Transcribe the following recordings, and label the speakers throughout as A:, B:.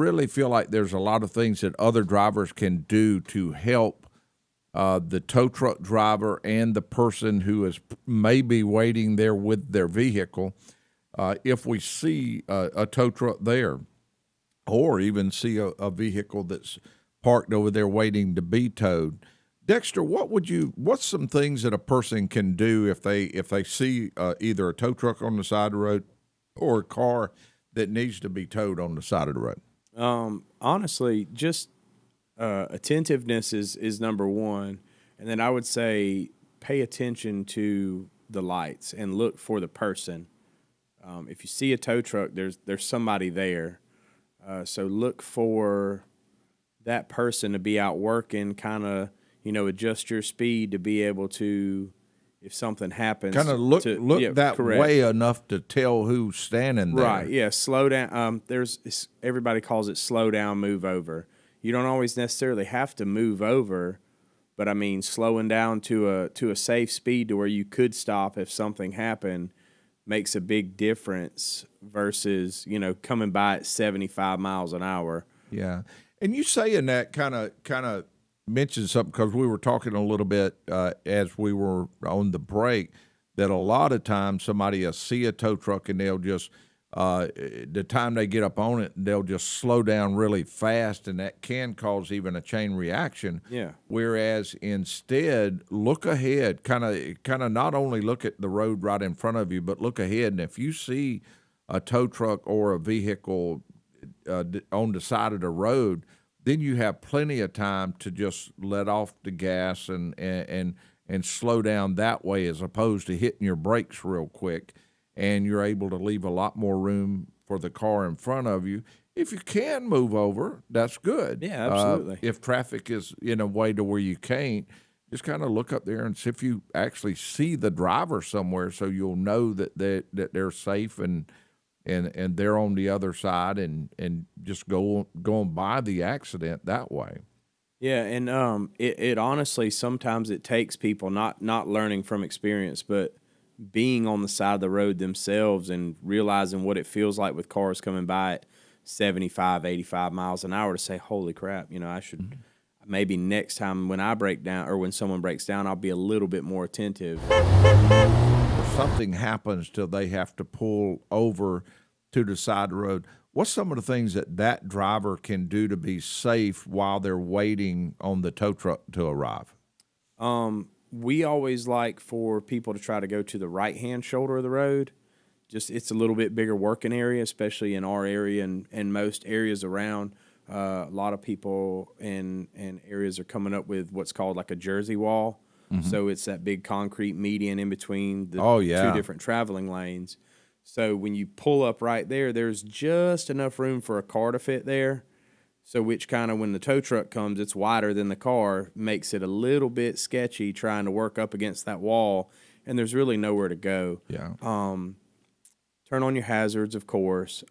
A: really feel like there's a lot of things that other drivers can do to help the tow truck driver and the person who is maybe waiting there with their vehicle. If we see a tow truck there, or even see a vehicle that's parked over there waiting to be towed. Dexter, what's some things that a person can do if they see either a tow truck on the side of the road or a car that needs to be towed on the side of the road?
B: Honestly, just attentiveness is number one. And then I would say pay attention to the lights and look for the person. If you see a tow truck, there's somebody there. So look for that person to be out working, kind of, adjust your speed to be able to, if something happens.
A: Kind of look that
B: correct.
A: way enough to tell who's standing there.
B: Right, yeah, slow down. Everybody calls it slow down, move over. You don't always necessarily have to move over, but I mean slowing down to a safe speed to where you could stop if something happened makes a big difference versus, coming by at 75 miles an hour.
A: Yeah. And you saying that kind of mentioned something, because we were talking a little bit as we were on the break, that a lot of times somebody will see a tow truck and they'll just, the time they get up on it, they'll just slow down really fast, and that can cause even a chain reaction.
B: Yeah.
A: Whereas instead, look ahead, kind of not only look at the road right in front of you, but look ahead. And if you see a tow truck or a vehicle on the side of the road, then you have plenty of time to just let off the gas and slow down that way, as opposed to hitting your brakes real quick. And you're able to leave a lot more room for the car in front of you. If you can move over, that's good.
B: Yeah, absolutely.
A: If traffic is in a way to where you can't, just kind of look up there and see if you actually see the driver somewhere, so you'll know that they're safe and they're on the other side, and just going by the accident that way.
B: Yeah, and it honestly, sometimes it takes people not learning from experience, but being on the side of the road themselves and realizing what it feels like with cars coming by at 75, 85 miles an hour to say, holy crap, I should maybe next time when I break down or when someone breaks down, I'll be a little bit more attentive.
A: If something happens till they have to pull over to the side of the road, what's some of the things that driver can do to be safe while they're waiting on the tow truck to arrive?
B: We always like for people to try to go to the right-hand shoulder of the road. Just it's a little bit bigger working area, especially in our area and most areas around. A lot of people in areas are coming up with what's called like a Jersey wall. Mm-hmm. So it's that big concrete median in between the two different traveling lanes. So when you pull up right there, there's just enough room for a car to fit there. So which kind of, when the tow truck comes, it's wider than the car, makes it a little bit sketchy trying to work up against that wall, and there's really nowhere to go.
A: Yeah.
B: Turn on your hazards, of course,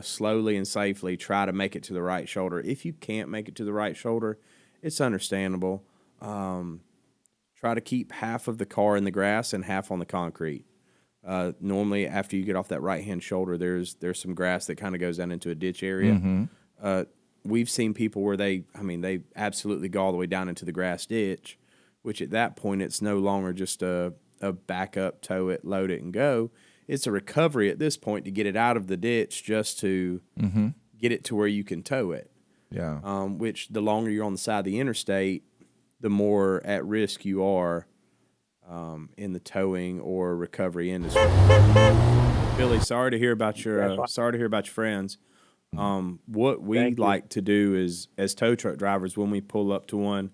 B: slowly and safely try to make it to the right shoulder. If you can't make it to the right shoulder, it's understandable. Try to keep half of the car in the grass and half on the concrete. Normally, after you get off that right-hand shoulder, there's some grass that kind of goes down into a ditch area. Mm-hmm. We've seen people where they absolutely go all the way down into the grass ditch, which at that point it's no longer just a back up, tow it, load it, and go. It's a recovery at this point to get it out of the ditch just to get it to where you can tow it.
A: Yeah.
B: Which the longer you're on the side of the interstate, the more at risk you are in the towing or recovery industry. Billy, sorry to hear about your friends. What we like to do is, as tow truck drivers, when we pull up to one,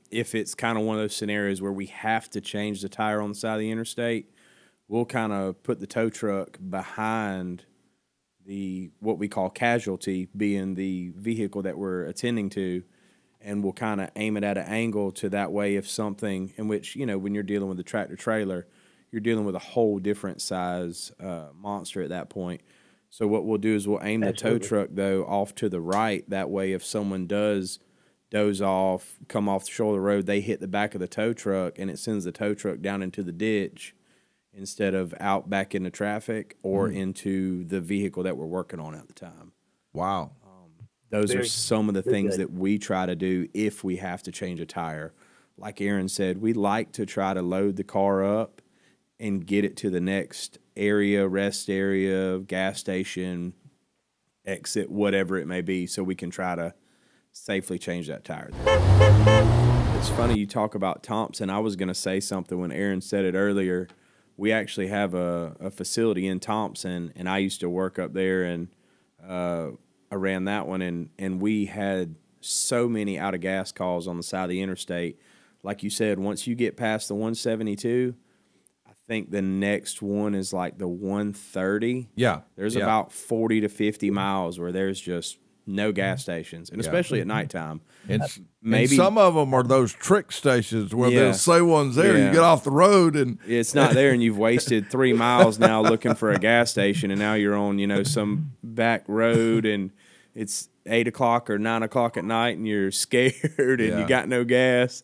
B: if it's kind of one of those scenarios where we have to change the tire on the side of the interstate, we'll kind of put the tow truck behind what we call casualty, being the vehicle that we're attending to, and we'll kind of aim it at an angle to that way if something, in which, when you're dealing with a tractor trailer, you're dealing with a whole different size monster at that point. So what we'll do is we'll aim the tow truck, though, off to the right. That way, if someone does doze off, come off the shoulder road, they hit the back of the tow truck, and it sends the tow truck down into the ditch instead of out back into traffic or into the vehicle that we're working on at the time.
A: Wow.
B: those are
C: Very
B: some of the things
C: good.
B: that we try to do if we have to change a tire. Like Aaron said, we like to try to load the car up and get it to the next area, rest area, gas station, exit, whatever it may be, so we can try to safely change that tire. It's funny you talk about Thompson. I was going to say something when Aaron said it earlier. We actually have a facility in Thompson, and I used to work up there, and I ran that one, and we had so many out of gas calls on the side of the interstate. Like you said, once you get past the 172, I think the next one is like the 130.
A: Yeah.
B: There's about 40 to 50 miles where there's just no gas stations, and especially at nighttime.
A: And
B: Maybe
A: some of them are those trick stations where
B: Yeah.
A: they'll say one's there.
B: Yeah.
A: You get off the road and
B: it's not there, and you've wasted 3 miles now looking for a gas station, and now you're on, some back road, and it's 8 o'clock or 9 o'clock at night, and you're scared, and you got no gas.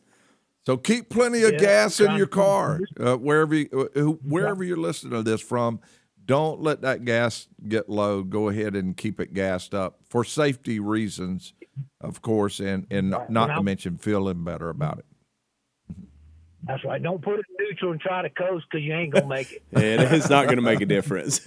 A: so keep plenty of gas in your car
C: Trying
A: wherever you're listening to this from. Don't let that gas get low. Go ahead and keep it gassed up for safety reasons, of course, and not to mention feeling better about it.
C: That's right. Don't put it in neutral and try to coast because you ain't going to make it.
B: It's not going to make a difference.